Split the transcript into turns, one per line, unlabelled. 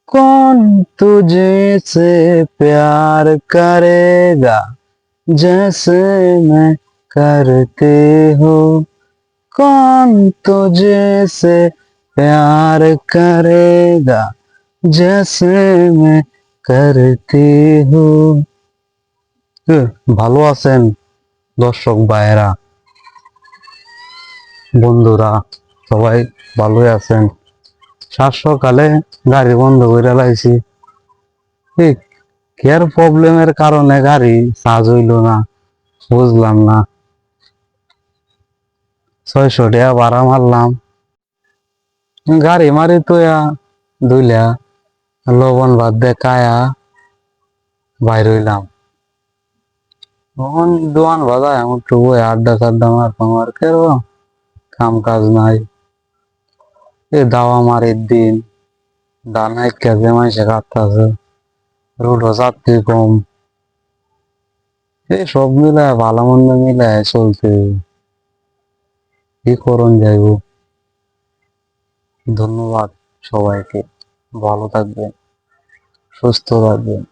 कौन तुझे से प्यार करेगा जैसे मैं करते हो। कौन तुझे से प्यार करेगा जैसे मैं करती हूँ। ভালো আছেন দর্শক ভাইয়েরা, বন্ধুরা, সবাই ভালোই আছেন। সাত সকালে গাড়ি বন্ধ করে লাইছি। ঠিক কেয়ার প্রবলেমের কারণে গাড়ি চার্জ হইল না, বুঝলাম না। 600 টাকা ভাড়া মারলাম, গাড়ি মারি তো দুইলা লবণ ভাত দেখায়া বাইর হইলাম। তখন দোয়ান বাজায় আমি একটু বই আড্ডা সাড্ডা মারতাম আর কেন কাম কাজ নাই। এ দাওয়া মারির দিন, ধান হাইকা মাইসে কাটতাছে, রোডও যাত্রী কম। এই সব মিলায় ভালো মন্দ মিলায় চলতে কি করণ যাইব। ধন্যবাদ সবাইকে, ভালো থাকবেন, সুস্থ থাকবেন।